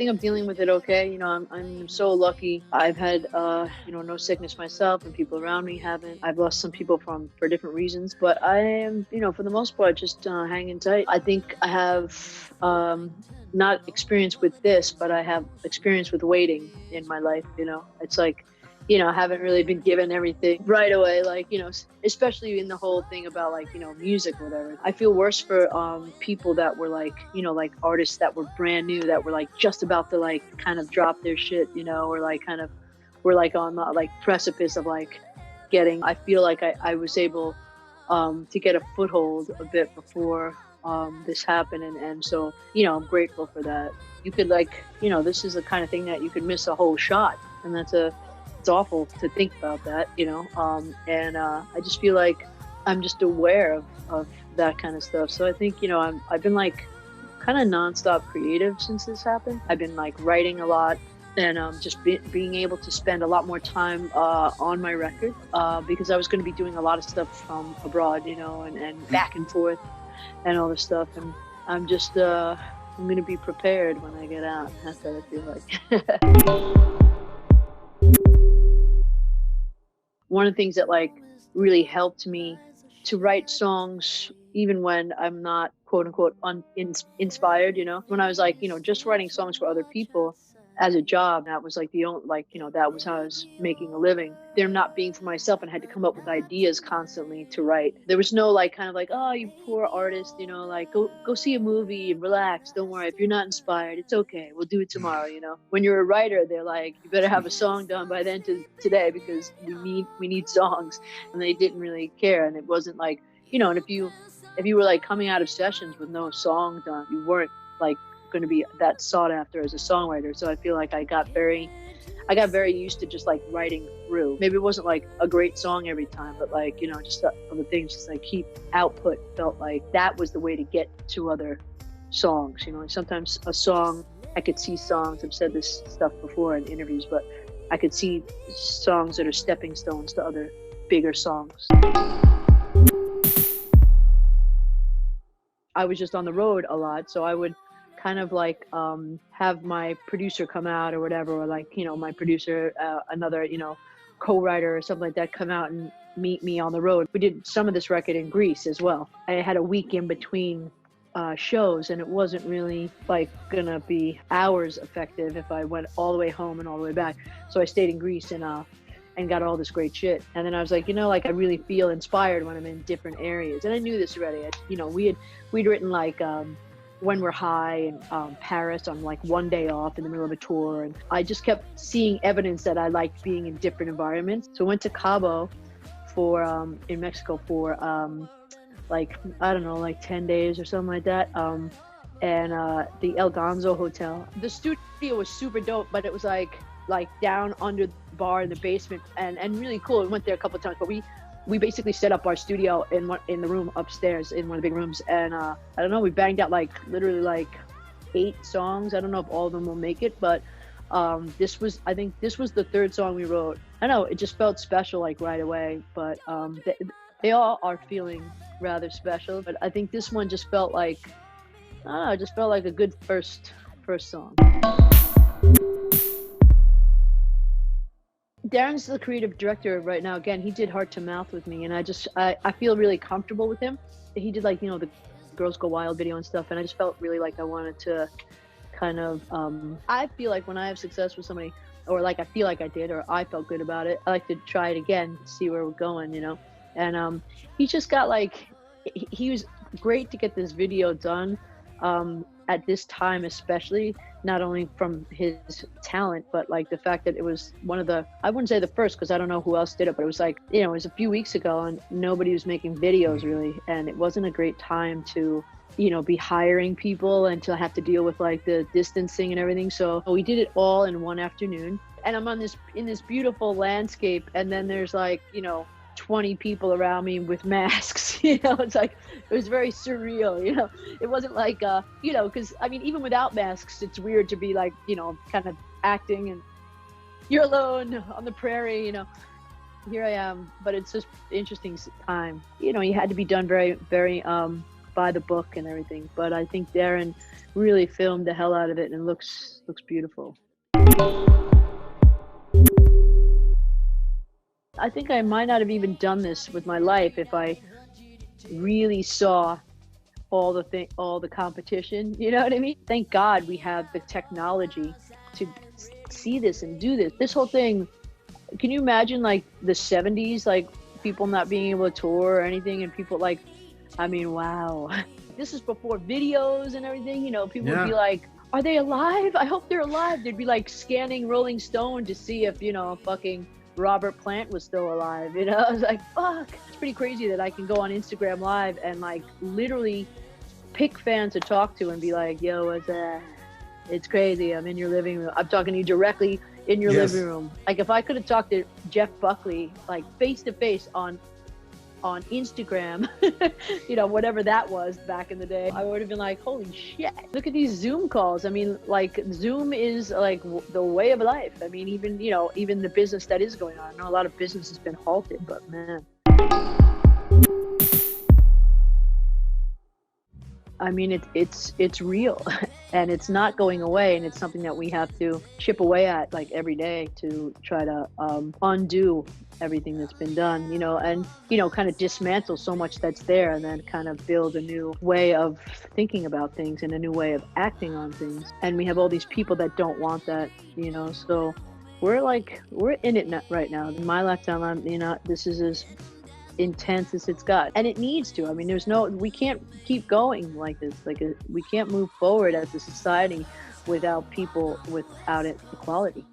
think I'm dealing with it okay. You know, I'm so lucky. I've had you know, no sickness myself, and people around me haven't. I've lost some people for different reasons, but I am, you know, for the most part, just hanging tight. I think I have not experience with this, but I have experience with waiting in my life. You know, it's like, you know, I haven't really been given everything right away, like, you know, especially in the whole thing about, like, you know, music or whatever. I feel worse for people that were like, you know, like artists that were brand new, that were like just about to like kind of drop their shit, you know, or like kind of were like on the like precipice of like getting. I feel like I was able to get a foothold a bit before this happened, and so, you know, I'm grateful for that. You could, like, you know, this is the kind of thing that you could miss a whole shot, and it's awful to think about that, you know. And I just feel like I'm just aware of that kind of stuff. So I think, you know, I've been like kind of nonstop creative since this happened. I've been like writing a lot, and just being able to spend a lot more time on my record, because I was going to be doing a lot of stuff from abroad, you know, and back and forth and all this stuff. And I'm just I'm going to be prepared when I get out. That's what I feel like. One of the things that like really helped me to write songs, even when I'm not quote unquote inspired, you know, when I was like, you know, just writing songs for other people as a job, that was like the only, like, you know, that was how I was making a living. There not being for myself, and I had to come up with ideas constantly to write. There was no like kind of like, oh, you poor artist, you know, like go see a movie and relax. Don't worry, if you're not inspired, it's okay. We'll do it tomorrow, you know. When you're a writer, they're like, you better have a song done by then today, because we need songs. And they didn't really care. And it wasn't like, you know, and if you were like coming out of sessions with no song done, you weren't like going to be that sought after as a songwriter. So I feel like I got very used to just like writing through. Maybe it wasn't like a great song every time, but like, you know, just other things, just like keep output felt like that was the way to get to other songs. You know, sometimes a song, I could see songs, I've said this stuff before in interviews, but I could see songs that are stepping stones to other bigger songs. I was just on the road a lot, so I would kind of like have my producer come out or whatever, or like, you know, my producer, another, you know, co-writer or something like that, come out and meet me on the road. We did some of this record in Greece as well. I had a week in between shows, and it wasn't really like gonna be hours effective if I went all the way home and all the way back. So I stayed in Greece and got all this great shit. And then I was like, you know, like I really feel inspired when I'm in different areas. And I knew this already. You know, we'd written like When We're High in Paris on like one day off in the middle of a tour. And I just kept seeing evidence that I liked being in different environments. So I went to Cabo for in Mexico for like, I don't know, like 10 days or something like that. And the El Gonzo Hotel. The studio was super dope, but it was like down under the bar in the basement, and really cool. We went there a couple of times, but we basically set up our studio in the room upstairs in one of the big rooms, and I don't know, we banged out like literally like 8 songs. I don't know if all of them will make it, but I think this was the 3rd song we wrote. I know it just felt special like right away, but they all are feeling rather special, but I think this one just felt like, I don't know, it just felt like a good first song. Darren's the creative director right now. Again, he did Heart to Mouth with me, and I feel really comfortable with him. He did like, you know, the Girls Go Wild video and stuff, and I just felt really like I wanted to kind of, I feel like when I have success with somebody, or like I feel like I did, or I felt good about it, I like to try it again, see where we're going, you know. And he just got like, he was great to get this video done at this time, especially, not only from his talent, but like the fact that it was one of the, I wouldn't say the first, because I don't know who else did it, but it was like, you know, it was a few weeks ago and nobody was making videos really, and it wasn't a great time to, you know, be hiring people and to have to deal with like the distancing and everything. So we did it all in one afternoon, and I'm in this beautiful landscape, and then there's like, you know, 20 people around me with masks, you know. It's like, it was very surreal, you know. It wasn't like, you know, because I mean, even without masks, it's weird to be like, you know, kind of acting and you're alone on the prairie, you know. Here I am, but it's just an interesting time. You know, you had to be done very, very by buy the book and everything. But I think Darren really filmed the hell out of it, and it looks beautiful. I think I might not have even done this with my life if I really saw all the competition, you know what I mean? Thank God we have the technology to see this and do this. This whole thing, can you imagine like the 70s, like people not being able to tour or anything, and people like, I mean, wow. This is before videos and everything, you know, people would be like, are they alive? I hope they're alive. They'd be like scanning Rolling Stone to see if, you know, fucking Robert Plant was still alive, you know? I was like, fuck. It's pretty crazy that I can go on Instagram Live and like literally pick fans to talk to and be like, yo, what's that? It's crazy. I'm in your living room. I'm talking to you directly in your living room. Like if I could have talked to Jeff Buckley, like face to face on Instagram, you know, whatever that was back in the day, I would have been like, holy shit, look at these Zoom calls. I mean, like Zoom is like the way of life. I mean, even, you know, even the business that is going on. I know a lot of business has been halted, but man. I mean, it's real and it's not going away, and it's something that we have to chip away at like every day to try to undo everything that's been done, you know, and, you know, kind of dismantle so much that's there, and then kind of build a new way of thinking about things and a new way of acting on things. And we have all these people that don't want that, you know, so we're in it right now. In my lifetime, you know, this is as intense as it's got, and it needs to. I mean, we can't keep going like this. Like we can't move forward as a society without equality.